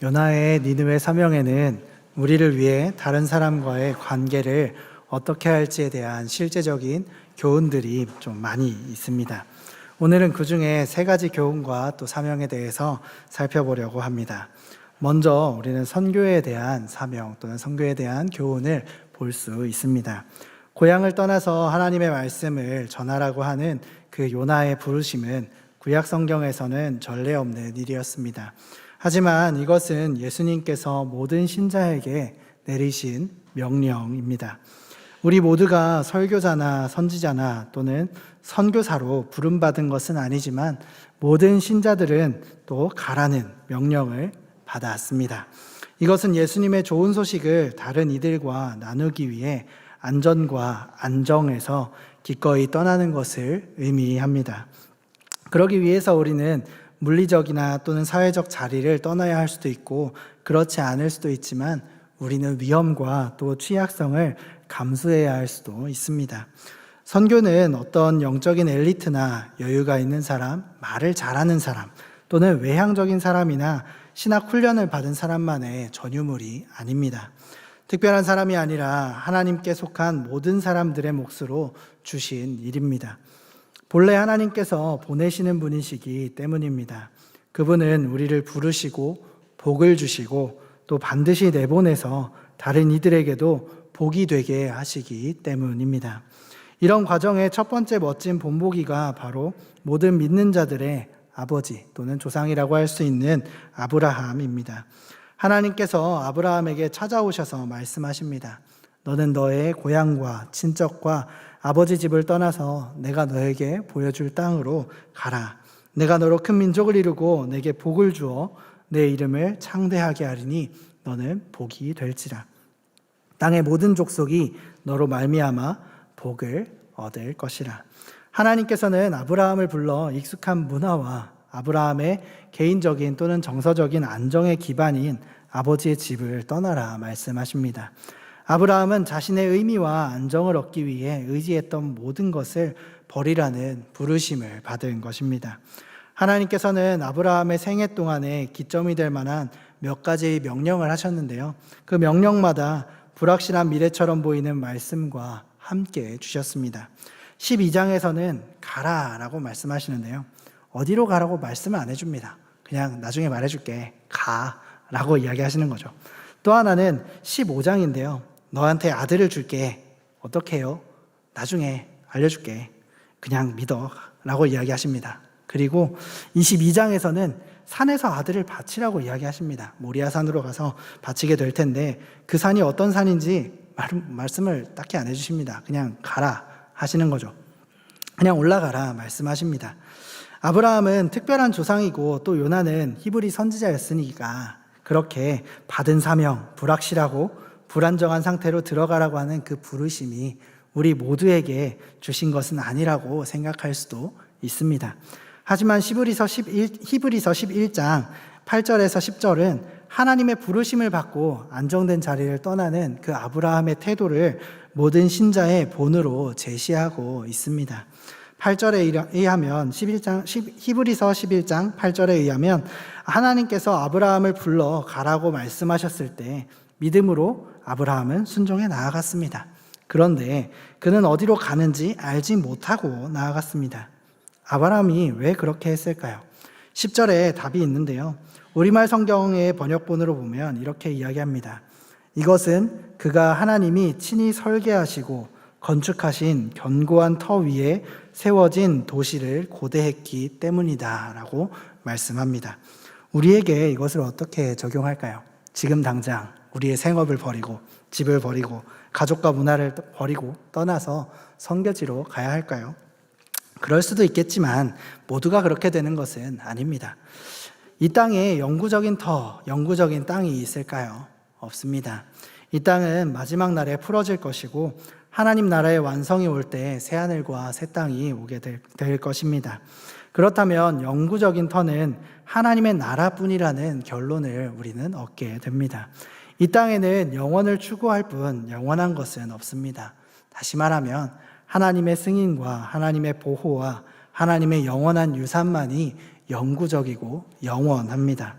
요나의 니느웨 사명에는 우리를 위해 다른 사람과의 관계를 어떻게 할지에 대한 실제적인 교훈들이 좀 많이 있습니다. 오늘은 그 중에 세 가지 교훈과 또 사명에 대해서 살펴보려고 합니다. 먼저 우리는 선교에 대한 사명 또는 선교에 대한 교훈을 볼 수 있습니다. 고향을 떠나서 하나님의 말씀을 전하라고 하는 그 요나의 부르심은 구약 성경에서는 전례 없는 일이었습니다. 하지만 이것은 예수님께서 모든 신자에게 내리신 명령입니다. 우리 모두가 설교자나 선지자나 또는 선교사로 부름받은 것은 아니지만 모든 신자들은 또 가라는 명령을 받았습니다. 이것은 예수님의 좋은 소식을 다른 이들과 나누기 위해 안전과 안정에서 기꺼이 떠나는 것을 의미합니다. 그러기 위해서 우리는 물리적이나 또는 사회적 자리를 떠나야 할 수도 있고 그렇지 않을 수도 있지만 우리는 위험과 또 취약성을 감수해야 할 수도 있습니다. 선교는 어떤 영적인 엘리트나 여유가 있는 사람, 말을 잘하는 사람 또는 외향적인 사람이나 신학 훈련을 받은 사람만의 전유물이 아닙니다. 특별한 사람이 아니라 하나님께 속한 모든 사람들의 몫으로 주신 일입니다. 본래 하나님께서 보내시는 분이시기 때문입니다. 그분은 우리를 부르시고 복을 주시고 또 반드시 내보내서 다른 이들에게도 복이 되게 하시기 때문입니다. 이런 과정의 첫 번째 멋진 본보기가 바로 모든 믿는 자들의 아버지 또는 조상이라고 할 수 있는 아브라함입니다. 하나님께서 아브라함에게 찾아오셔서 말씀하십니다. 너는 너의 고향과 친척과 아버지 집을 떠나서 내가 너에게 보여줄 땅으로 가라. 내가 너로 큰 민족을 이루고 내게 복을 주어 내 이름을 창대하게 하리니 너는 복이 될지라. 땅의 모든 족속이 너로 말미암아 복을 얻을 것이라. 하나님께서는 아브라함을 불러 익숙한 문화와 아브라함의 개인적인 또는 정서적인 안정의 기반인 아버지의 집을 떠나라 말씀하십니다. 아브라함은 자신의 의미와 안정을 얻기 위해 의지했던 모든 것을 버리라는 부르심을 받은 것입니다. 하나님께서는 아브라함의 생애 동안에 기점이 될 만한 몇 가지의 명령을 하셨는데요. 그 명령마다 불확실한 미래처럼 보이는 말씀과 함께 주셨습니다. 12장에서는 가라라고 말씀하시는데요. 어디로 가라고 말씀을 안 해줍니다. 그냥 나중에 말해줄게. 가라고 이야기하시는 거죠. 또 하나는 15장인데요. 너한테 아들을 줄게. 어떻게 해요? 나중에 알려줄게. 그냥 믿어 라고 이야기하십니다. 그리고 22장에서는 산에서 아들을 바치라고 이야기하십니다. 모리아산으로 가서 바치게 될 텐데 그 산이 어떤 산인지 말씀을 딱히 안 해주십니다. 그냥 가라 하시는 거죠. 그냥 올라가라 말씀하십니다. 아브라함은 특별한 조상이고 또 요나는 히브리 선지자였으니까 그렇게 받은 사명, 불확실하고 불안정한 상태로 들어가라고 하는 그 부르심이 우리 모두에게 주신 것은 아니라고 생각할 수도 있습니다. 하지만 히브리서 11장 8절에서 10절은 하나님의 부르심을 받고 안정된 자리를 떠나는 그 아브라함의 태도를 모든 신자의 본으로 제시하고 있습니다. 8절에 의하면 히브리서 11장 8절에 의하면 하나님께서 아브라함을 불러 가라고 말씀하셨을 때 믿음으로 아브라함은 순종해 나아갔습니다. 그런데 그는 어디로 가는지 알지 못하고 나아갔습니다. 아브라함이 왜 그렇게 했을까요? 10절에 답이 있는데요. 우리말 성경의 번역본으로 보면 이렇게 이야기합니다. 이것은 그가 하나님이 친히 설계하시고 건축하신 견고한 터 위에 세워진 도시를 고대했기 때문이다 라고 말씀합니다. 우리에게 이것을 어떻게 적용할까요? 지금 당장 우리의 생업을 버리고 집을 버리고 가족과 문화를 버리고 떠나서 선교지로 가야 할까요? 그럴 수도 있겠지만 모두가 그렇게 되는 것은 아닙니다. 이 땅에 영구적인 터, 영구적인 땅이 있을까요? 없습니다. 이 땅은 마지막 날에 풀어질 것이고 하나님 나라의 완성이 올 때 새하늘과 새 땅이 오게 될 것입니다. 그렇다면 영구적인 터는 하나님의 나라뿐이라는 결론을 우리는 얻게 됩니다. 이 땅에는 영원을 추구할 뿐 영원한 것은 없습니다. 다시 말하면 하나님의 승인과 하나님의 보호와 하나님의 영원한 유산만이 영구적이고 영원합니다.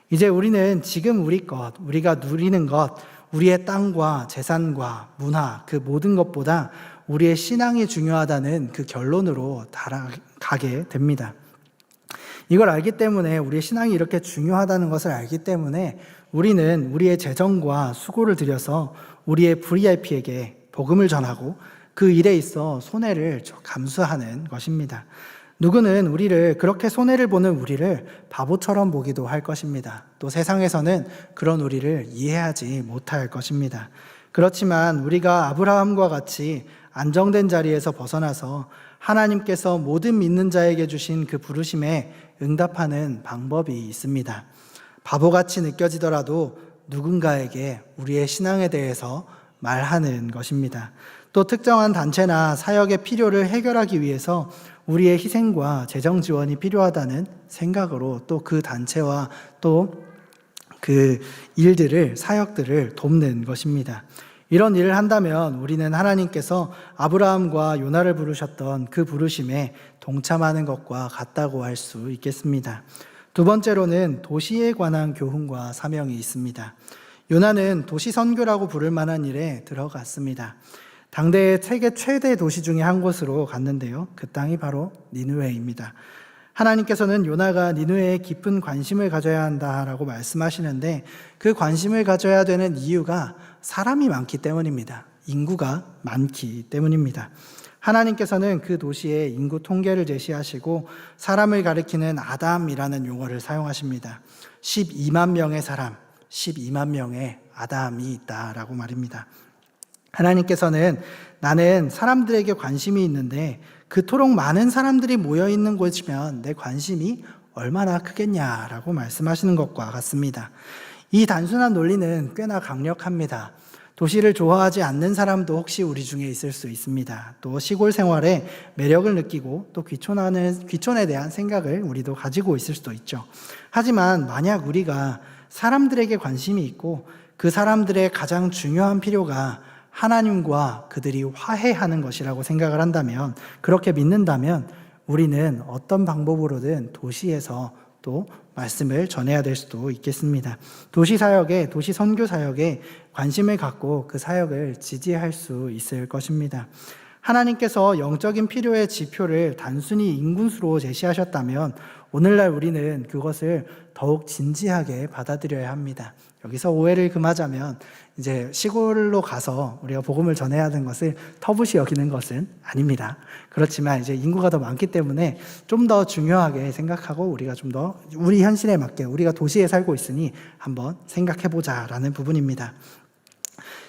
이제 우리는 지금 우리 것, 우리가 누리는 것, 우리의 땅과 재산과 문화, 그 모든 것보다 우리의 신앙이 중요하다는 그 결론으로 달아가게 됩니다. 이걸 알기 때문에, 우리의 신앙이 이렇게 중요하다는 것을 알기 때문에 우리는 우리의 재정과 수고를 들여서 우리의 VIP에게 복음을 전하고 그 일에 있어 손해를 감수하는 것입니다. 누구는 우리를, 그렇게 손해를 보는 우리를 바보처럼 보기도 할 것입니다. 또 세상에서는 그런 우리를 이해하지 못할 것입니다. 그렇지만 우리가 아브라함과 같이 안정된 자리에서 벗어나서 하나님께서 모든 믿는 자에게 주신 그 부르심에 응답하는 방법이 있습니다. 바보같이 느껴지더라도 누군가에게 우리의 신앙에 대해서 말하는 것입니다. 또 특정한 단체나 사역의 필요를 해결하기 위해서 우리의 희생과 재정 지원이 필요하다는 생각으로 또 그 단체와 또 그 일들을, 사역들을 돕는 것입니다. 이런 일을 한다면 우리는 하나님께서 아브라함과 요나를 부르셨던 그 부르심에 동참하는 것과 같다고 할 수 있겠습니다. 두 번째로는 도시에 관한 교훈과 사명이 있습니다. 요나는 도시 선교라고 부를 만한 일에 들어갔습니다. 당대의 세계 최대 도시 중에 한 곳으로 갔는데요. 그 땅이 바로 니느웨입니다. 하나님께서는 요나가 니느웨에 깊은 관심을 가져야 한다라고 말씀하시는데, 그 관심을 가져야 되는 이유가 사람이 많기 때문입니다. 인구가 많기 때문입니다. 하나님께서는 그 도시의 인구 통계를 제시하시고 사람을 가리키는 아담이라는 용어를 사용하십니다. 12만 명의 사람, 12만 명의 아담이 있다라고 말입니다. 하나님께서는 나는 사람들에게 관심이 있는데 그토록 많은 사람들이 모여있는 곳이면 내 관심이 얼마나 크겠냐라고 말씀하시는 것과 같습니다. 이 단순한 논리는 꽤나 강력합니다. 도시를 좋아하지 않는 사람도 혹시 우리 중에 있을 수 있습니다. 또 시골 생활에 매력을 느끼고 또 귀촌에 대한 생각을 우리도 가지고 있을 수도 있죠. 하지만 만약 우리가 사람들에게 관심이 있고 그 사람들의 가장 중요한 필요가 하나님과 그들이 화해하는 것이라고 생각을 한다면, 그렇게 믿는다면 우리는 어떤 방법으로든 도시에서 또 말씀을 전해야 될 수도 있겠습니다. 도시 사역에, 도시 선교 사역에 관심을 갖고 그 사역을 지지할 수 있을 것입니다. 하나님께서 영적인 필요의 지표를 단순히 인구수로 제시하셨다면 오늘날 우리는 그것을 더욱 진지하게 받아들여야 합니다. 여기서 오해를 금하자면 이제 시골로 가서 우리가 복음을 전해야 하는 것을 터부시 여기는 것은 아닙니다. 그렇지만 이제 인구가 더 많기 때문에 좀 더 중요하게 생각하고 우리가 좀 더 우리 현실에 맞게, 우리가 도시에 살고 있으니 한번 생각해보자라는 부분입니다.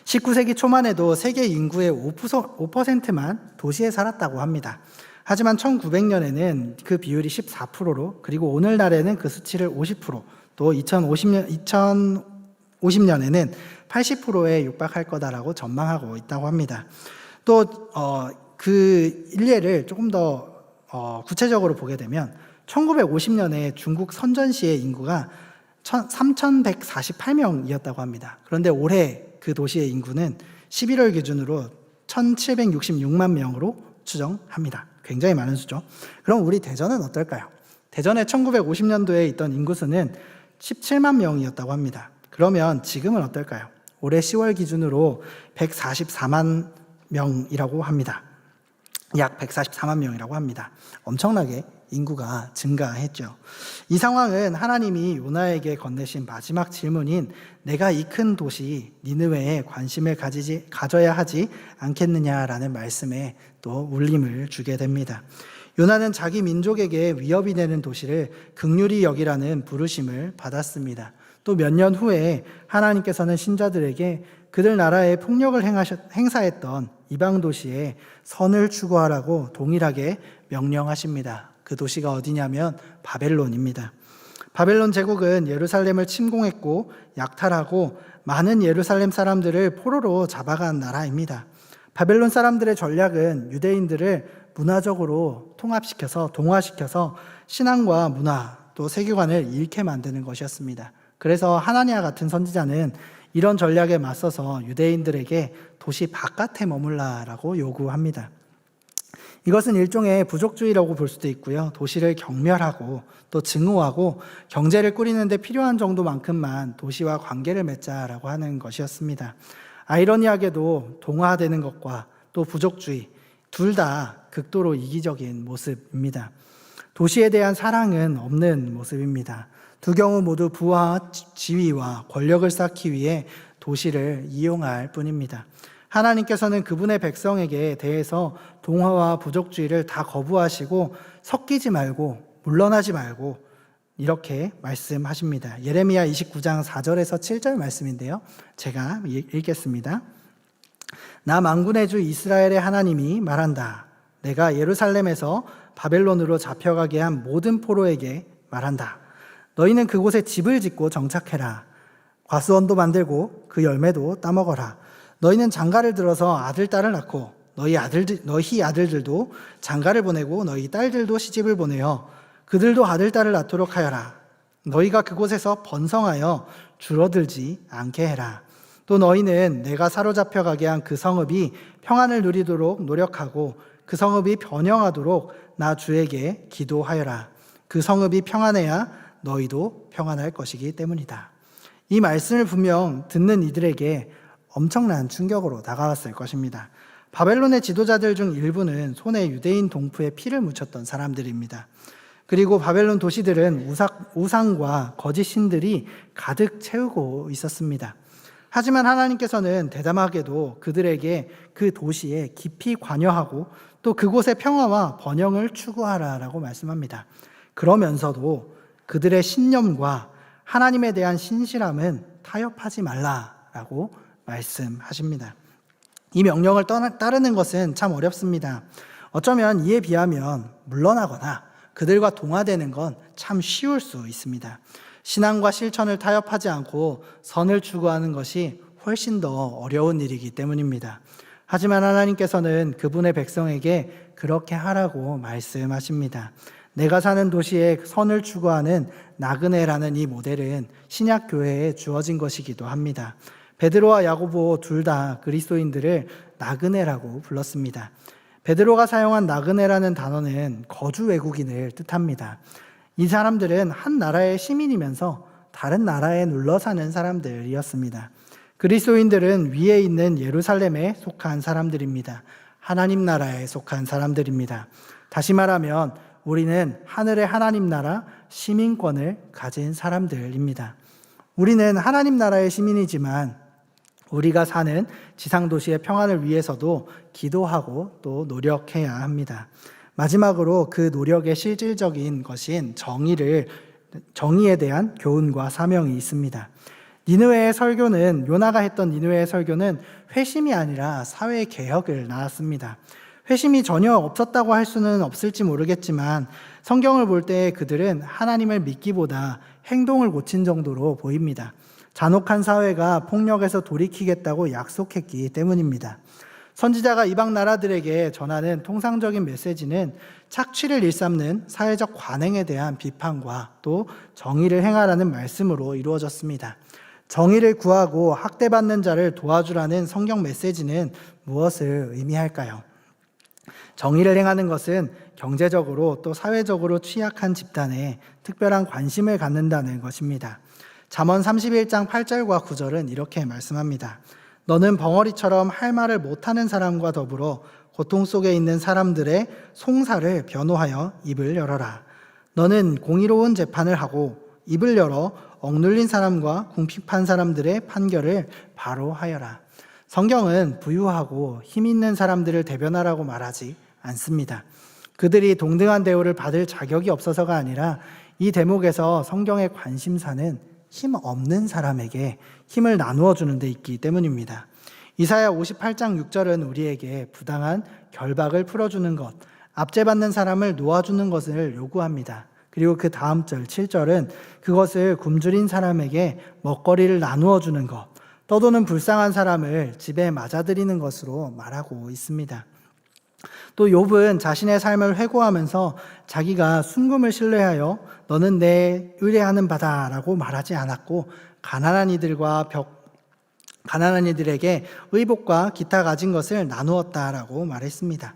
19세기 초만 해도 세계 인구의 5%만 도시에 살았다고 합니다. 하지만 1900년에는 그 비율이 14%로, 그리고 오늘날에는 그 수치를 50%, 또 2050년에는 80%에 육박할 거다라고 전망하고 있다고 합니다. 또 그 일례를 조금 더 구체적으로 보게 되면 1950년에 중국 선전시의 인구가 3,148명이었다고 합니다. 그런데 올해 그 도시의 인구는 11월 기준으로 1,766만 명으로 추정합니다. 굉장히 많은 수죠. 그럼 우리 대전은 어떨까요? 대전에 1950년도에 있던 인구수는 17만 명이었다고 합니다. 그러면 지금은 어떨까요? 올해 10월 기준으로 144만 명이라고 합니다. 약 144만 명이라고 합니다. 엄청나게 인구가 증가했죠. 이 상황은 하나님이 요나에게 건네신 마지막 질문인 내가 이 큰 도시 니느웨에 관심을 가져야 하지 않겠느냐라는 말씀에 또 울림을 주게 됩니다. 요나는 자기 민족에게 위협이 되는 도시를 긍휼히 여기라는 부르심을 받았습니다. 또 몇 년 후에 하나님께서는 신자들에게 그들 나라에 폭력을 행사했던 이방 도시에 선을 추구하라고 동일하게 명령하십니다. 그 도시가 어디냐면 바벨론입니다. 바벨론 제국은 예루살렘을 침공했고 약탈하고 많은 예루살렘 사람들을 포로로 잡아간 나라입니다. 바벨론 사람들의 전략은 유대인들을 문화적으로 동화시켜서 신앙과 문화 또 세계관을 잃게 만드는 것이었습니다. 그래서 하나니아 같은 선지자는 이런 전략에 맞서서 유대인들에게 도시 바깥에 머물라라고 요구합니다. 이것은 일종의 부족주의라고 볼 수도 있고요. 도시를 경멸하고 또 증오하고 경제를 꾸리는 데 필요한 정도만큼만 도시와 관계를 맺자라고 하는 것이었습니다. 아이러니하게도 동화되는 것과 또 부족주의 둘 다 극도로 이기적인 모습입니다. 도시에 대한 사랑은 없는 모습입니다. 두 경우 모두 부와 지위와 권력을 쌓기 위해 도시를 이용할 뿐입니다. 하나님께서는 그분의 백성에게 대해서 동화와 부족주의를 다 거부하시고 섞이지 말고 물러나지 말고 이렇게 말씀하십니다. 예레미야 29장 4절에서 7절 말씀인데요. 제가 읽겠습니다. 나 만군의 주 이스라엘의 하나님이 말한다. 내가 예루살렘에서 바벨론으로 잡혀가게 한 모든 포로에게 말한다. 너희는 그곳에 집을 짓고 정착해라. 과수원도 만들고 그 열매도 따먹어라. 너희는 장가를 들어서 아들, 딸을 낳고 너희 아들들도 장가를 보내고 너희 딸들도 시집을 보내어 그들도 아들, 딸을 낳도록 하여라. 너희가 그곳에서 번성하여 줄어들지 않게 해라. 또 너희는 내가 사로잡혀 가게 한 그 성읍이 평안을 누리도록 노력하고 그 성읍이 번영하도록 나 주에게 기도하여라. 그 성읍이 평안해야 너희도 평안할 것이기 때문이다. 이 말씀을 분명 듣는 이들에게 엄청난 충격으로 다가왔을 것입니다. 바벨론의 지도자들 중 일부는 손에 유대인 동푸에 피를 묻혔던 사람들입니다. 그리고 바벨론 도시들은 우상과 거짓 신들이 가득 채우고 있었습니다. 하지만 하나님께서는 대담하게도 그들에게 그 도시에 깊이 관여하고 또 그곳의 평화와 번영을 추구하라라고 말씀합니다. 그러면서도 그들의 신념과 하나님에 대한 신실함은 타협하지 말라라고 말씀하십니다. 이 명령을 따르는 것은 참 어렵습니다. 어쩌면 이에 비하면 물러나거나 그들과 동화되는 건 참 쉬울 수 있습니다. 신앙과 실천을 타협하지 않고 선을 추구하는 것이 훨씬 더 어려운 일이기 때문입니다. 하지만 하나님께서는 그분의 백성에게 그렇게 하라고 말씀하십니다. 내가 사는 도시에 선을 추구하는 나그네라는 이 모델은 신약 교회에 주어진 것이기도 합니다. 베드로와 야고보 둘 다 그리스도인들을 나그네라고 불렀습니다. 베드로가 사용한 나그네라는 단어는 거주 외국인을 뜻합니다. 이 사람들은 한 나라의 시민이면서 다른 나라에 눌러 사는 사람들이었습니다. 그리스도인들은 위에 있는 예루살렘에 속한 사람들입니다. 하나님 나라에 속한 사람들입니다. 다시 말하면 우리는 하늘의 하나님 나라 시민권을 가진 사람들입니다. 우리는 하나님 나라의 시민이지만 우리가 사는 지상도시의 평안을 위해서도 기도하고 또 노력해야 합니다. 마지막으로 그 노력의 실질적인 것인 정의에 대한 교훈과 사명이 있습니다. 요나가 했던 니느웨의 설교는 회심이 아니라 사회 개혁을 낳았습니다. 회심이 전혀 없었다고 할 수는 없을지 모르겠지만 성경을 볼 때 그들은 하나님을 믿기보다 행동을 고친 정도로 보입니다. 잔혹한 사회가 폭력에서 돌이키겠다고 약속했기 때문입니다. 선지자가 이방 나라들에게 전하는 통상적인 메시지는 착취를 일삼는 사회적 관행에 대한 비판과 또 정의를 행하라는 말씀으로 이루어졌습니다. 정의를 구하고 학대받는 자를 도와주라는 성경 메시지는 무엇을 의미할까요? 정의를 행하는 것은 경제적으로 또 사회적으로 취약한 집단에 특별한 관심을 갖는다는 것입니다. 잠언 31장 8절과 9절은 이렇게 말씀합니다. 너는 벙어리처럼 할 말을 못하는 사람과 더불어 고통 속에 있는 사람들의 송사를 변호하여 입을 열어라. 너는 공의로운 재판을 하고 입을 열어 억눌린 사람과 궁핍한 사람들의 판결을 바로 하여라. 성경은 부유하고 힘 있는 사람들을 대변하라고 말하지 않습니다. 그들이 동등한 대우를 받을 자격이 없어서가 아니라 이 대목에서 성경의 관심사는 힘 없는 사람에게 힘을 나누어 주는 데 있기 때문입니다. 이사야 58장 6절은 우리에게 부당한 결박을 풀어주는 것, 압제받는 사람을 놓아주는 것을 요구합니다. 그리고 그 다음 절 7절은 그것을 굶주린 사람에게 먹거리를 나누어 주는 것, 떠도는 불쌍한 사람을 집에 맞아들이는 것으로 말하고 있습니다. 또 욥은 자신의 삶을 회고하면서 자기가 순금을 신뢰하여 너는 내 의뢰하는 바다라고 말하지 않았고 가난한 이들에게 의복과 기타 가진 것을 나누었다라고 말했습니다.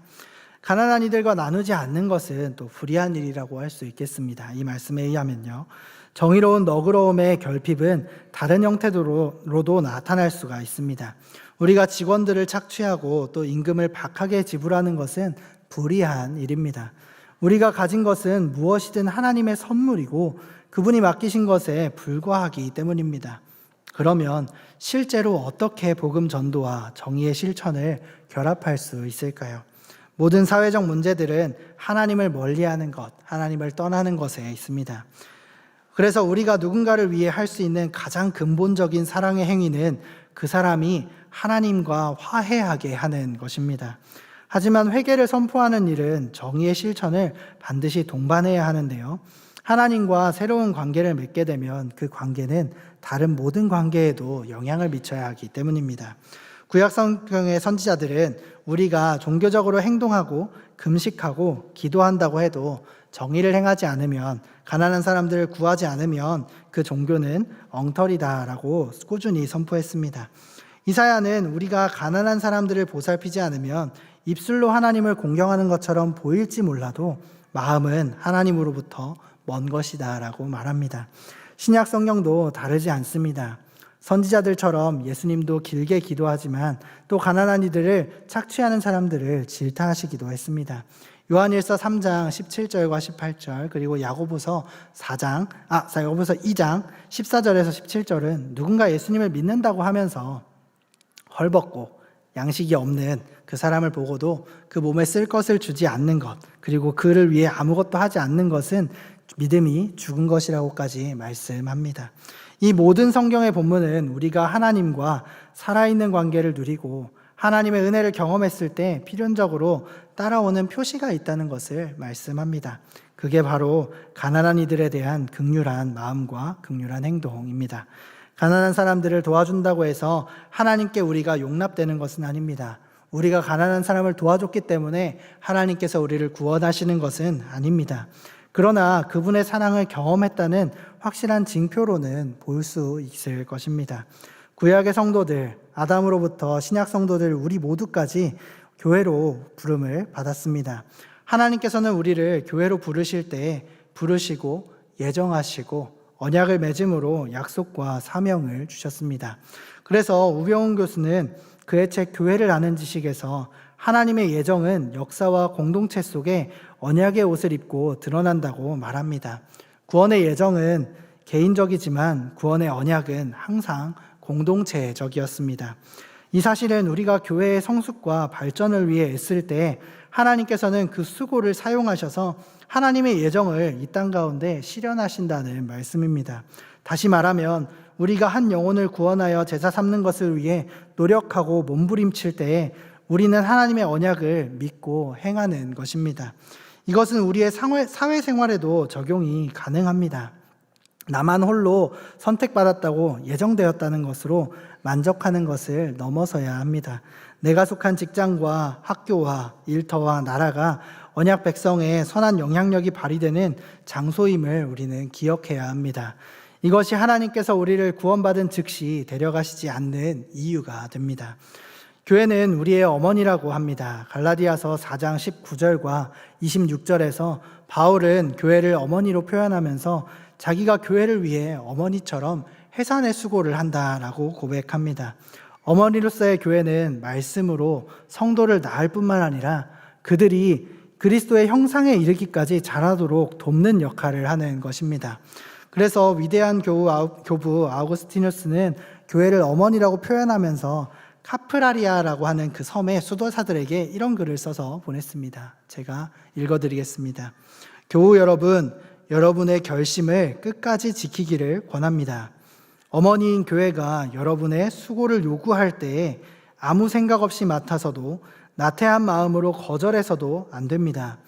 가난한 이들과 나누지 않는 것은 또 불의한 일이라고 할 수 있겠습니다. 이 말씀에 의하면요. 정의로운 너그러움의 결핍은 다른 형태로도 나타날 수가 있습니다. 우리가 직원들을 착취하고 또 임금을 박하게 지불하는 것은 불의한 일입니다. 우리가 가진 것은 무엇이든 하나님의 선물이고 그분이 맡기신 것에 불과하기 때문입니다. 그러면 실제로 어떻게 복음 전도와 정의의 실천을 결합할 수 있을까요? 모든 사회적 문제들은 하나님을 멀리하는 것, 하나님을 떠나는 것에 있습니다. 그래서 우리가 누군가를 위해 할 수 있는 가장 근본적인 사랑의 행위는 그 사람이 하나님과 화해하게 하는 것입니다. 하지만 회개를 선포하는 일은 정의의 실천을 반드시 동반해야 하는데요. 하나님과 새로운 관계를 맺게 되면 그 관계는 다른 모든 관계에도 영향을 미쳐야 하기 때문입니다. 구약 성경의 선지자들은 우리가 종교적으로 행동하고 금식하고 기도한다고 해도 정의를 행하지 않으면, 가난한 사람들을 구하지 않으면 그 종교는 엉터리다라고 꾸준히 선포했습니다. 이사야는 우리가 가난한 사람들을 보살피지 않으면 입술로 하나님을 공경하는 것처럼 보일지 몰라도 마음은 하나님으로부터 먼 것이다라고 말합니다. 신약 성경도 다르지 않습니다. 선지자들처럼 예수님도 길게 기도하지만 또 가난한 이들을 착취하는 사람들을 질타하시기도 했습니다. 요한일서 3장 17절과 18절, 그리고 야고보서 2장 14절에서 17절은 누군가 예수님을 믿는다고 하면서 헐벗고 양식이 없는 그 사람을 보고도 그 몸에 쓸 것을 주지 않는 것, 그리고 그를 위해 아무것도 하지 않는 것은 믿음이 죽은 것이라고까지 말씀합니다. 이 모든 성경의 본문은 우리가 하나님과 살아있는 관계를 누리고 하나님의 은혜를 경험했을 때 필연적으로 따라오는 표시가 있다는 것을 말씀합니다. 그게 바로 가난한 이들에 대한 긍휼한 마음과 긍휼한 행동입니다. 가난한 사람들을 도와준다고 해서 하나님께 우리가 용납되는 것은 아닙니다. 우리가 가난한 사람을 도와줬기 때문에 하나님께서 우리를 구원하시는 것은 아닙니다. 그러나 그분의 사랑을 경험했다는 확실한 징표로는 볼 수 있을 것입니다. 구약의 성도들, 아담으로부터 신약 성도들 우리 모두까지 교회로 부름을 받았습니다. 하나님께서는 우리를 교회로 부르실 때 부르시고 예정하시고 언약을 맺음으로 약속과 사명을 주셨습니다. 그래서 우병훈 교수는 그의 책 교회를 아는 지식에서 하나님의 예정은 역사와 공동체 속에 언약의 옷을 입고 드러난다고 말합니다. 구원의 예정은 개인적이지만 구원의 언약은 항상 공동체적이었습니다. 이 사실은 우리가 교회의 성숙과 발전을 위해 애쓸 때 하나님께서는 그 수고를 사용하셔서 하나님의 예정을 이 땅 가운데 실현하신다는 말씀입니다. 다시 말하면 우리가 한 영혼을 구원하여 제사 삼는 것을 위해 노력하고 몸부림칠 때에 우리는 하나님의 언약을 믿고 행하는 것입니다. 이것은 우리의 사회생활에도 적용이 가능합니다. 나만 홀로 선택받았다고 예정되었다는 것으로 만족하는 것을 넘어서야 합니다. 내가 속한 직장과 학교와 일터와 나라가 언약 백성의 선한 영향력이 발휘되는 장소임을 우리는 기억해야 합니다. 이것이 하나님께서 우리를 구원받은 즉시 데려가시지 않는 이유가 됩니다. 교회는 우리의 어머니라고 합니다. 갈라디아서 4장 19절과 26절에서 바울은 교회를 어머니로 표현하면서 자기가 교회를 위해 어머니처럼 해산의 수고를 한다라고 고백합니다. 어머니로서의 교회는 말씀으로 성도를 낳을 뿐만 아니라 그들이 그리스도의 형상에 이르기까지 자라도록 돕는 역할을 하는 것입니다. 그래서 위대한 교부 아우구스티누스는 교회를 어머니라고 표현하면서 카프라리아라고 하는 그 섬의 수도사들에게 이런 글을 써서 보냈습니다. 제가 읽어드리겠습니다. 교우 여러분, 여러분의 결심을 끝까지 지키기를 권합니다. 어머니인 교회가 여러분의 수고를 요구할 때에 아무 생각 없이 맡아서도 나태한 마음으로 거절해서도 안 됩니다.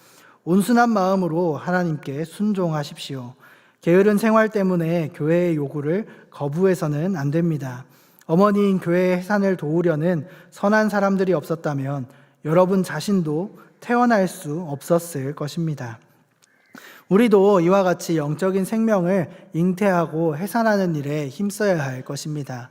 온순한 마음으로 하나님께 순종하십시오. 게으른 생활 때문에 교회의 요구를 거부해서는 안 됩니다. 어머니인 교회의 해산을 도우려는 선한 사람들이 없었다면 여러분 자신도 태어날 수 없었을 것입니다. 우리도 이와 같이 영적인 생명을 잉태하고 해산하는 일에 힘써야 할 것입니다.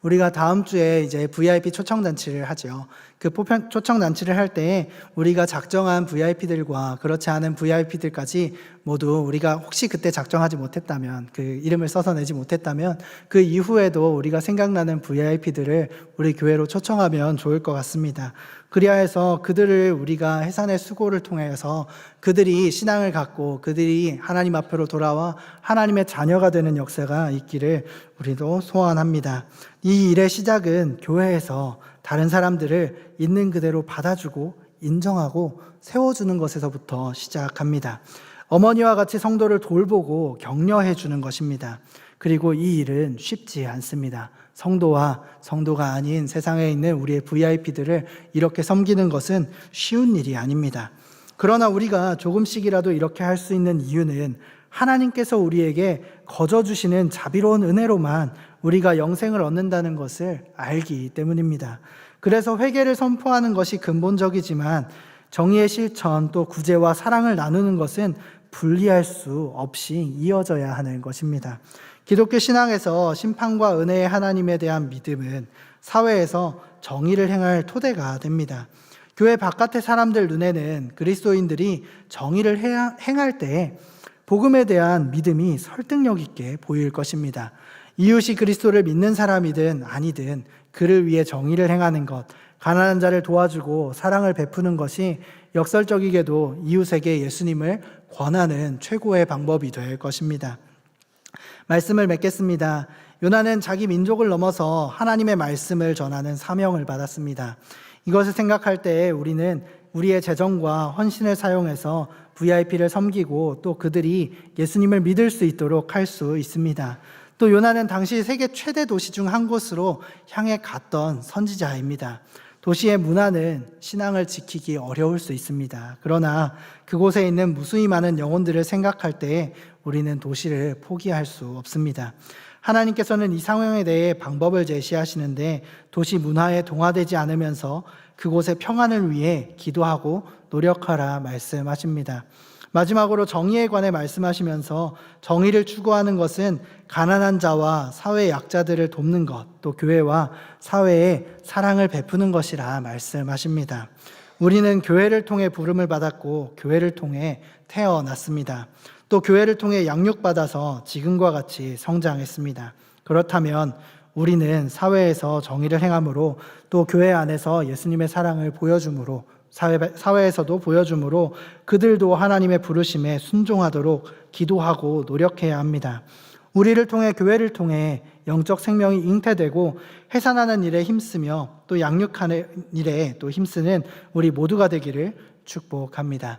우리가 다음 주에 이제 VIP 초청잔치를 하죠. 그 초청잔치를 할 때 우리가 작정한 VIP들과 그렇지 않은 VIP들까지 모두 우리가 혹시 그때 작정하지 못했다면, 그 이름을 써서 내지 못했다면 그 이후에도 우리가 생각나는 VIP들을 우리 교회로 초청하면 좋을 것 같습니다. 그리하여서 그들을 우리가 해산의 수고를 통해서 그들이 신앙을 갖고 그들이 하나님 앞으로 돌아와 하나님의 자녀가 되는 역사가 있기를 우리도 소원합니다. 이 일의 시작은 교회에서 다른 사람들을 있는 그대로 받아주고 인정하고 세워주는 것에서부터 시작합니다. 어머니와 같이 성도를 돌보고 격려해 주는 것입니다. 그리고 이 일은 쉽지 않습니다. 성도와 성도가 아닌 세상에 있는 우리의 VIP들을 이렇게 섬기는 것은 쉬운 일이 아닙니다. 그러나 우리가 조금씩이라도 이렇게 할 수 있는 이유는 하나님께서 우리에게 거저 주시는 자비로운 은혜로만 우리가 영생을 얻는다는 것을 알기 때문입니다. 그래서 회개를 선포하는 것이 근본적이지만 정의의 실천 또 구제와 사랑을 나누는 것은 분리할 수 없이 이어져야 하는 것입니다. 기독교 신앙에서 심판과 은혜의 하나님에 대한 믿음은 사회에서 정의를 행할 토대가 됩니다. 교회 바깥의 사람들 눈에는 그리스도인들이 정의를 행할 때 복음에 대한 믿음이 설득력 있게 보일 것입니다. 이웃이 그리스도를 믿는 사람이든 아니든 그를 위해 정의를 행하는 것, 가난한 자를 도와주고 사랑을 베푸는 것이 역설적이게도 이웃에게 예수님을 권하는 최고의 방법이 될 것입니다. 말씀을 맺겠습니다. 요나는 자기 민족을 넘어서 하나님의 말씀을 전하는 사명을 받았습니다. 이것을 생각할 때 우리는 우리의 재정과 헌신을 사용해서 VIP를 섬기고 또 그들이 예수님을 믿을 수 있도록 할 수 있습니다. 또 요나는 당시 세계 최대 도시 중 한 곳으로 향해 갔던 선지자입니다. 도시의 문화는 신앙을 지키기 어려울 수 있습니다. 그러나 그곳에 있는 무수히 많은 영혼들을 생각할 때 우리는 도시를 포기할 수 없습니다. 하나님께서는 이 상황에 대해 방법을 제시하시는데 도시 문화에 동화되지 않으면서 그곳의 평안을 위해 기도하고 노력하라 말씀하십니다. 마지막으로 정의에 관해 말씀하시면서 정의를 추구하는 것은 가난한 자와 사회 약자들을 돕는 것, 또 교회와 사회에 사랑을 베푸는 것이라 말씀하십니다. 우리는 교회를 통해 부름을 받았고 교회를 통해 태어났습니다. 또 교회를 통해 양육받아서 지금과 같이 성장했습니다. 그렇다면 우리는 사회에서 정의를 행함으로 또 교회 안에서 예수님의 사랑을 보여줌으로 사회에서도 보여줌으로 그들도 하나님의 부르심에 순종하도록 기도하고 노력해야 합니다. 우리를 통해 교회를 통해 영적 생명이 잉태되고 해산하는 일에 힘쓰며 또 양육하는 일에 또 힘쓰는 우리 모두가 되기를 축복합니다.